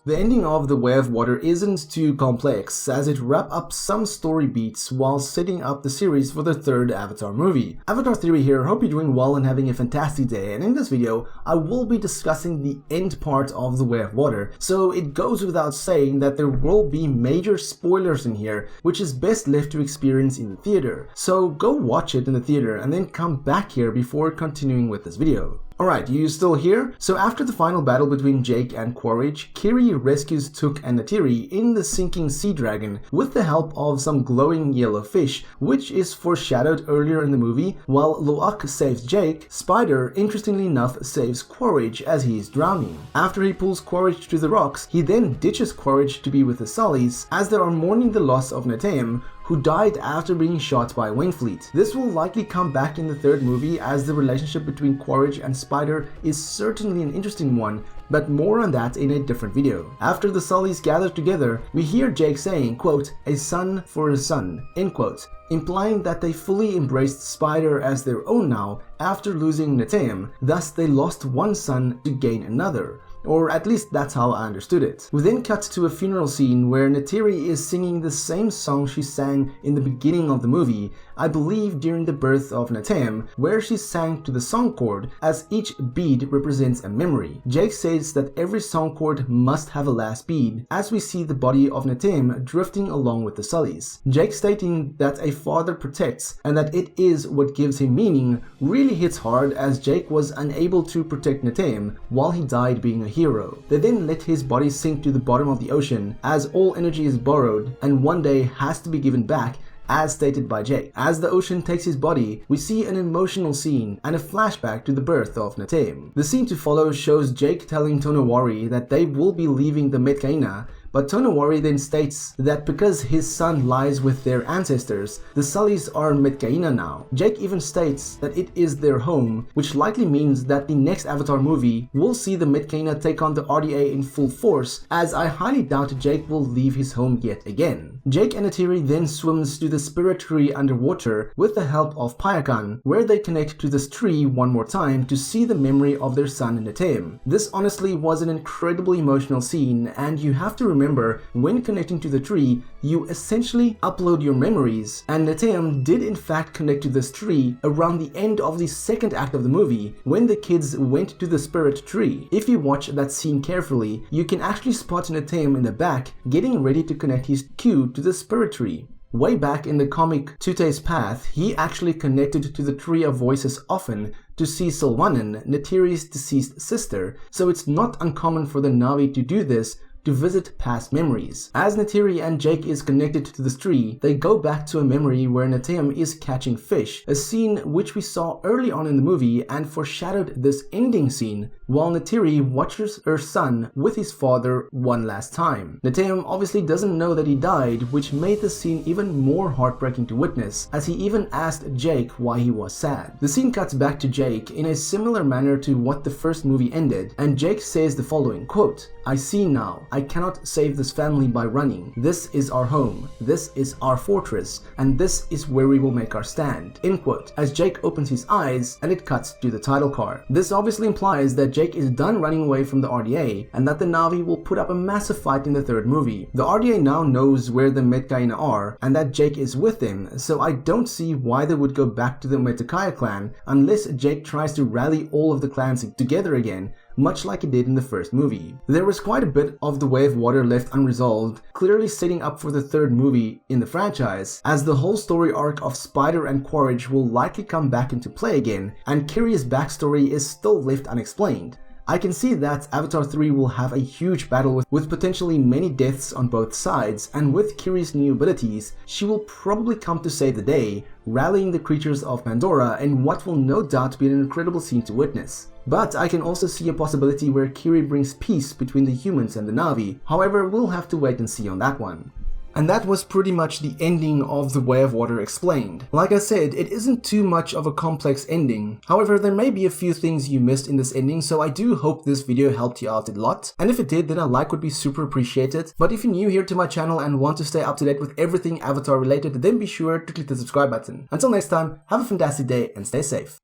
The ending of The Way of Water isn't too complex, as it wraps up some story beats while setting up the series for the third Avatar movie. Avatar Theory here, hope you're doing well and having a fantastic day, and in this video I will be discussing the end part of The Way of Water, so it goes without saying that there will be major spoilers in here, which is best left to experience in the theater. So go watch it in the theater and then come back here before continuing with this video. Alright, you still here? So after the final battle between Jake and Quaritch, Kiri rescues Tuk and Neytiri in the sinking sea dragon with the help of some glowing yellow fish, which is foreshadowed earlier in the movie. While Lo'ak saves Jake, Spider, interestingly enough, saves Quaritch as he's drowning. After he pulls Quaritch to the rocks, he then ditches Quaritch to be with the Sullys as they are mourning the loss of Neytiri, who died after being shot by Winslet. This will likely come back in the third movie, as the relationship between Quaritch and Spider is certainly an interesting one, but more on that in a different video. After the Sullys gather together, we hear Jake saying, quote, "a son for a son," end quote, implying that they fully embraced Spider as their own now after losing Neytiri, thus they lost one son to gain another. Or at least that's how I understood it. We then cut to a funeral scene where Neytiri is singing the same song she sang in the beginning of the movie, I believe during the birth of Neytiri, where she sang to the song chord, as each bead represents a memory. Jake says that every song chord must have a last bead, as we see the body of Neytiri drifting along with the Sullys. Jake stating that a father protects and that it is what gives him meaning really hits hard, as Jake was unable to protect Neytiri while he died being a hero. They then let his body sink to the bottom of the ocean, as all energy is borrowed and one day has to be given back, as stated by Jake. As the ocean takes his body, we see an emotional scene and a flashback to the birth of Neytiri. The scene to follow shows Jake telling Tonowari that they will be leaving the Metkayina, but Tonowari then states that because his son lies with their ancestors, the Sullys are Metkayina now. Jake even states that it is their home, which likely means that the next Avatar movie will see the Metkayina take on the RDA in full force, as I highly doubt Jake will leave his home yet again. Jake and Neytiri then swims to the spirit tree underwater with the help of Payakan, where they connect to this tree one more time to see the memory of their son Neytiri. This honestly was an incredibly emotional scene, and you have to remember, when connecting to the tree, you essentially upload your memories, and Neytiri did in fact connect to this tree around the end of the second act of the movie, when the kids went to the spirit tree. If you watch that scene carefully, you can actually spot Neytiri in the back getting ready to connect his cue to the spirit tree. Way back in the comic Tute's Path, he actually connected to the Tree of Voices often to see Silwanen, Neytiri's deceased sister, so it's not uncommon for the Na'vi to do this to visit past memories. As Neytiri and Jake is connected to this tree, they go back to a memory where Neytiri is catching fish, a scene which we saw early on in the movie and foreshadowed this ending scene, while Neytiri watches her son with his father one last time. Neytiri obviously doesn't know that he died, which made the scene even more heartbreaking to witness, as he even asked Jake why he was sad. The scene cuts back to Jake in a similar manner to what the first movie ended, and Jake says the following, quote, "I see now. I cannot save this family by running. This is our home. This is our fortress. And this is where we will make our stand." End quote, as Jake opens his eyes and it cuts to the title card. This obviously implies that Jake is done running away from the RDA and that the Na'vi will put up a massive fight in the third movie. The RDA now knows where the Metkayina are and that Jake is with them, so I don't see why they would go back to the Metkayina clan unless Jake tries to rally all of the clans together again, much like he did in the first movie. There was quite a bit of The Way of Water left unresolved, clearly setting up for the third movie in the franchise, as the whole story arc of Spider and Quaritch will likely come back into play again, and Kiri's backstory is still left unexplained. I can see that Avatar 3 will have a huge battle with potentially many deaths on both sides, and with Kiri's new abilities, she will probably come to save the day, rallying the creatures of Pandora in what will no doubt be an incredible scene to witness. But I can also see a possibility where Kiri brings peace between the humans and the Na'vi. However, we'll have to wait and see on that one. And that was pretty much the ending of The Way of Water explained. Like I said, it isn't too much of a complex ending. However, there may be a few things you missed in this ending, so I do hope this video helped you out a lot. And if it did, then a like would be super appreciated. But if you're new here to my channel and want to stay up to date with everything Avatar related, then be sure to click the subscribe button. Until next time, have a fantastic day and stay safe.